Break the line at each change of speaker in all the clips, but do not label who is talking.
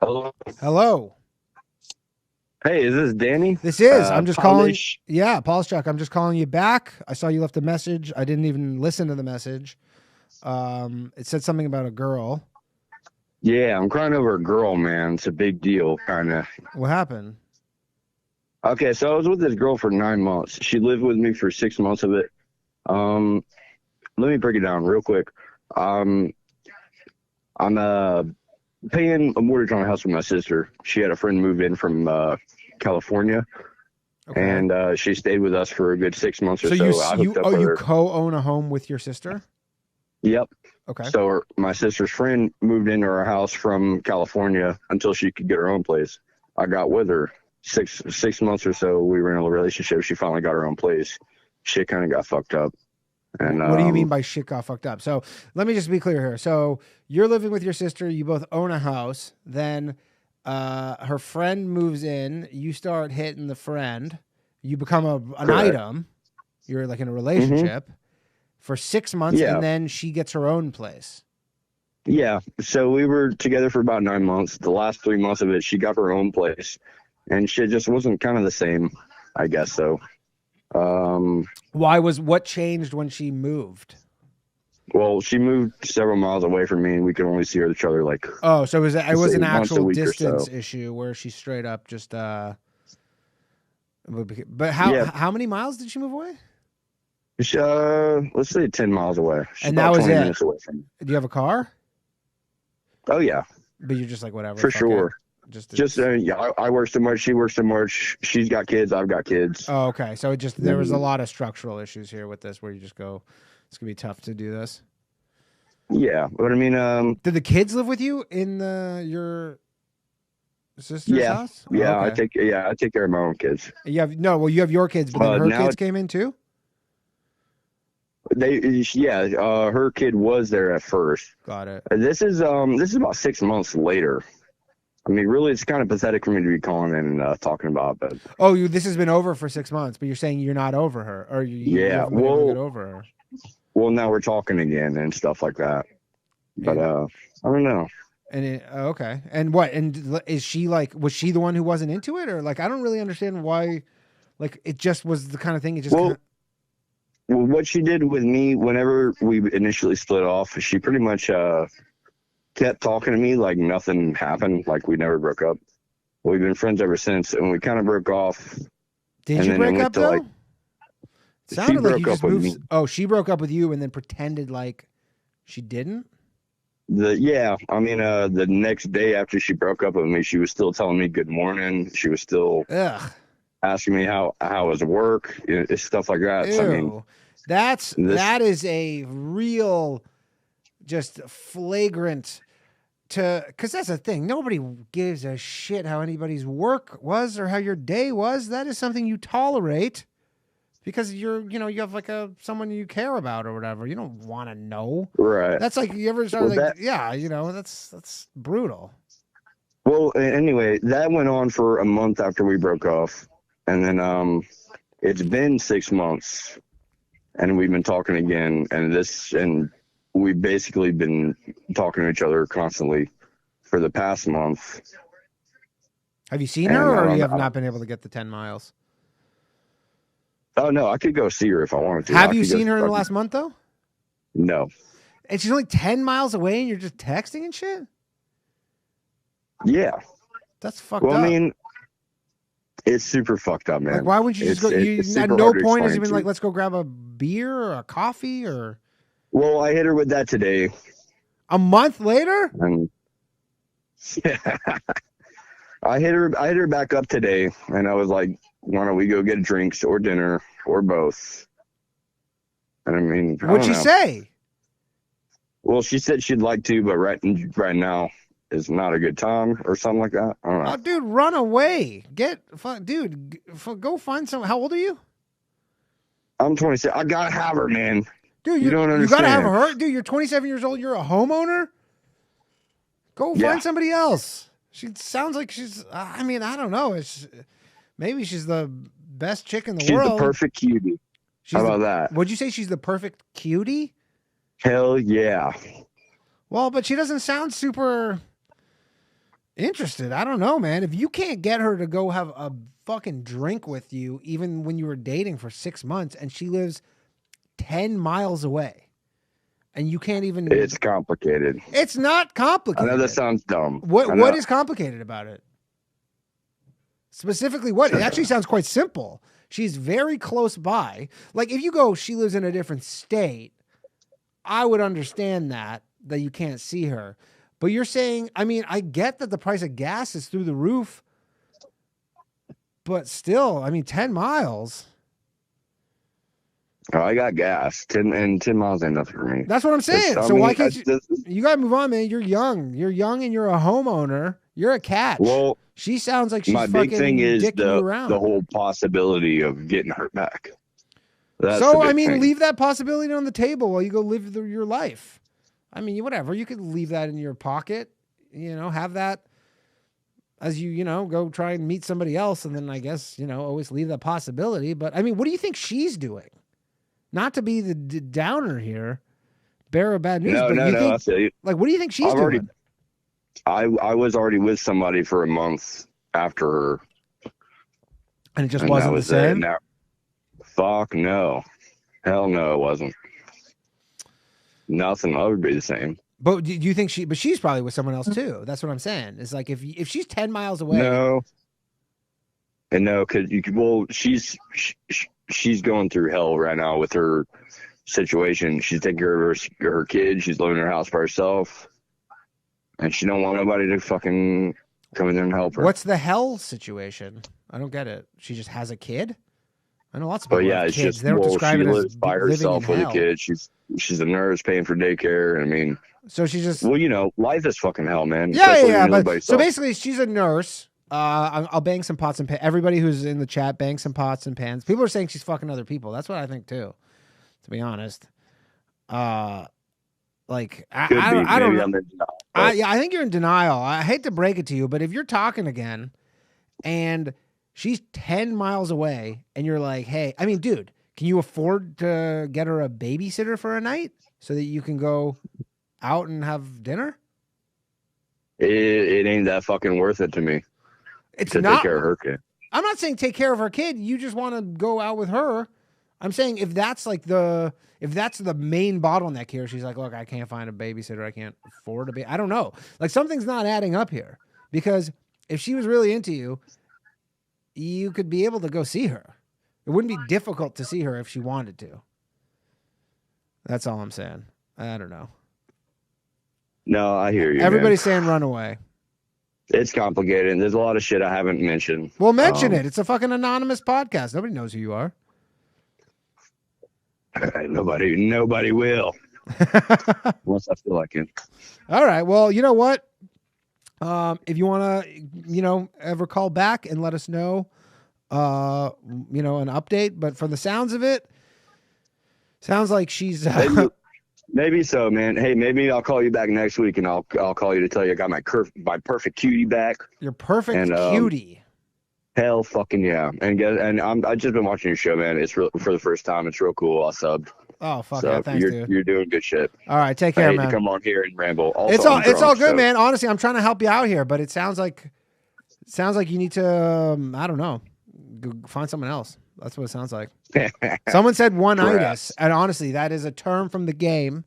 Hello.
Hello.
Hey, is this Danny?
This is. I'm just calling.
Polish.
Yeah, Paul Chuck. I'm just calling you back. I saw you left a message. I didn't even listen to the message. It said something about a girl.
Yeah, I'm crying over a girl, man. It's a big deal, kind of.
What happened?
Okay, so I was with this girl for 9 months. She lived with me for 6 months of it. Um, Let me break it down real quick. Um, I'm paying a mortgage on a house with my sister. She had a friend move in from California,
Okay.
and she stayed with us for a good 6 months or
So
so. I hooked up with
you
her.
co-own a home with your sister?
Yep.
Okay.
So my sister's friend moved into our house from California until she could get her own place. I got with her 6 months or so. We were in a relationship. She finally got her own place. Shit kind of got fucked up. And
What do you mean by shit got fucked up? So let me just be clear here. So you're living with your sister. You both own a house. Then her friend moves in. You start hitting the friend. You become an
Correct.
item. You're like in a
hmm
relationship for 6 months,
Yeah,
and then she gets her own place.
yeah. So we were together for about 9 months. The last 3 months of it, she got her own place, and shit just wasn't kind of the same, I guess. So, um,
What changed when she moved?
well, she moved several miles away from me, and we could only see each other like,
Oh, so it
let's
was
say,
an
once a
actual
week or
distance
so.
issue where she straight up just but
Yeah,
how many miles did she move away?
let's say 10 miles away. She's
And that
about
was
20
it.
minutes away from me.
Do you have a car?
Oh yeah,
But you're just like whatever,
for
fuck it.
sure.
Just
Just
it's
yeah, I work so much, she works so much. She's got kids, I've got kids.
Oh, okay. So there was a
And
lot of structural issues here with this where you just go, it's gonna be tough to do this.
yeah, but I mean,
Did the kids live with you in your sister's
yeah,
house? Oh, okay.
I take care of my own kids.
You have your kids, but then her
Now
kids came in too?
they yeah, her kid was there at first.
Got it.
This is about 6 months later. I mean, really, it's kind of pathetic for me to be calling in and talking about, but
Oh, this has been over for 6 months, but you're saying you're not over her, or you
yeah,
haven't been able to get over her.
now we're talking again and stuff like that. But
And
I don't know.
okay. And what? And is she like? Was she the one who wasn't into it, or like? I don't really understand why. Like, it just was the kind of thing. It just kind
Well,
of.
what she did with me whenever we initially split off, she pretty much kept talking to me like nothing happened, like we never broke up. We've been friends ever since, and we kind of broke off,
Did
and
you
then it
break
went
up
to like
though? It
she
sounded like you
broke
just
up with
moved.
me.
Oh, she broke up with you and then pretended like she didn't.
I mean, the next day after she broke up with me, she was still telling me good morning. She was still
Ugh.
asking me how was work, stuff like that. So I mean,
Ew.
this
That is a real, just flagrant because that's the thing. Nobody gives a shit how anybody's work was or how your day was. That is something you tolerate because you have like someone you care about or whatever. You don't want to know.
right.
That's like you ever started
Well,
like
that
yeah, that's brutal.
anyway, that went on for a month after we broke off, and then it's been 6 months, and we've been talking again, and we've basically been talking to each other constantly for the past month,
Have you seen
and
her
I
or you
don't
have
know.
not been able to get the 10 miles?
Oh no, I could go see her if I wanted to.
Have
I
you
could go.
seen her in the last month though?
No.
And she's only 10 miles away and you're just texting and shit?
Yeah.
That's fucked
Well, I
up.
mean, it's super fucked up,
Like,
man.
why wouldn't you just go? You
It's
at
super
no
hard to
point has
explain
he been
to
like,
you.
let's go grab a beer or a coffee or
Well, I hit her with that today,
a month later?
and I hit her back up today, and I was like, "Why don't we go get drinks or dinner or both?" And I mean, I
What'd
don't
she
know.
say?
Well, she said she'd like to, but right now is not a good time or something like that. I don't know.
Oh, dude, run away. Go find some. How old are you?
I'm 26. I gotta have her, man.
Dude,
You don't
you gotta have
understand.
her. Dude, you're 27 years old. You're a homeowner. Go
Yeah,
find somebody else. She sounds like she's. I mean, I don't know. Maybe she's the best chick in the
she's the
world.
perfect cutie. How
She's the.
about that?
Would you say she's the perfect cutie?
Hell yeah.
Well, but she doesn't sound super. Interested. I don't know, man. If you can't get her to go have a fucking drink with you, even when you were dating for 6 months, and she lives 10 miles away, and you can't even.
It's complicated.
It's not
I
complicated.
know that sounds dumb.
What is complicated about it? Specifically, what? It actually sounds quite simple. She's very close by. Like, if you go, she lives in a different state, I would understand that you can't see her. But you're saying, I mean, I get that the price of gas is through the roof, but still, I mean, 10 miles.
Oh, I got gas. 10 miles ain't nothing for me.
That's what I'm saying.
I
So
mean,
why can't you got to move on, man. You're young. You're young and you're a homeowner. You're a catch.
Well,
she sounds like she's
my
fucking
big thing is
dicking you around.
the whole possibility of getting her back. That's
so,
the big
I mean,
thing.
leave that possibility on the table while you go live your life. I mean, whatever. You could leave that in your pocket, have that as you go try and meet somebody else. And then I guess, always leave that possibility. But I mean, what do you think she's doing? Not to be the downer here, bearer of bad news.
No,
but
no. I feel you.
Like, what do you think she's doing?
I was already with somebody for a month after her.
And it just wasn't the same?
Now, fuck no. Hell no, it wasn't. Nothing will ever be the same.
But do you think she's probably with someone else too? That's what I'm saying. It's like, if she's 10 miles away.
No. And no, because she's going through hell right now with her situation. She's taking care of her kids. She's living in her house by herself. And she don't want nobody to fucking come in there and help her.
What's the hell situation? I don't get it. She just has a kid? I know lots of people have kids.
Just,
they don't describe
she
it as
lives by herself with a kid. She's a nurse paying for daycare. I mean,
so she just
life is fucking hell, man.
Yeah. But so basically, she's a nurse. I'll bang some pots and pans. Everybody who's in the chat, bang some pots and pans. People are saying she's fucking other people. That's what I think too. To be honest, I don't know. I think you're in denial. I hate to break it to you, but if you're talking again, and she's 10 miles away, and you're like, hey, I mean, dude, can you afford to get her a babysitter for a night so that you can go out and have dinner?
It ain't that fucking worth it to me.
It's
to
not.
Take care of her kid.
I'm not saying take care of her kid. You just want to go out with her. I'm saying if that's the main bottleneck here, she's like, look, I can't find a babysitter. I can't afford a baby. I don't know. Like, something's not adding up here, because if she was really into you, you could be able to go see her. It wouldn't be difficult to see her if she wanted to. That's all I'm saying. I don't know.
No, I hear you.
Everybody's saying run away.
It's complicated. And there's a lot of shit I haven't mentioned.
Well, mention it. It's a fucking anonymous podcast. Nobody knows who you are.
Nobody will. Unless I feel like it.
All right. Well, you know what? If you want to, ever call back and let us know, an update. But from the sounds of it, sounds like she's.
Maybe so, man. Hey, maybe I'll call you back next week, and I'll call you to tell you I got my perfect cutie back.
Your perfect cutie.
Hell, fucking yeah! And I've just been watching your show, man. It's real for the first time. It's real cool. I subbed.
Oh fuck yeah! Thanks, dude.
You're doing good shit.
All right, take care,
I hate
man.
to come on here and ramble. Also,
it's all good, man. Honestly, I'm trying to help you out here, but it sounds like you need to. I don't know. Go find someone else. That's what it sounds like. Someone said one-itis, and honestly, that is a term from the game.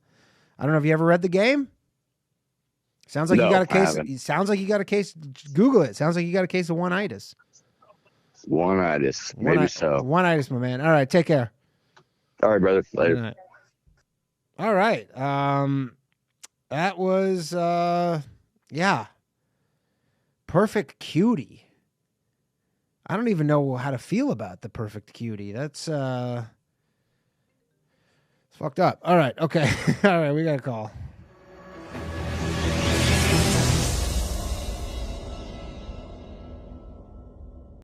I don't know if you ever read the game. Sounds like you got a case. It sounds like you got a case. Google it. Sounds like you got a case of one-itis.
One-itis, maybe so.
One-itis, my man. All right, take care.
All right, brother. Later.
All right. That was perfect cutie. I don't even know how to feel about the perfect cutie. That's it's fucked up. All right. Okay. All right. We got a call.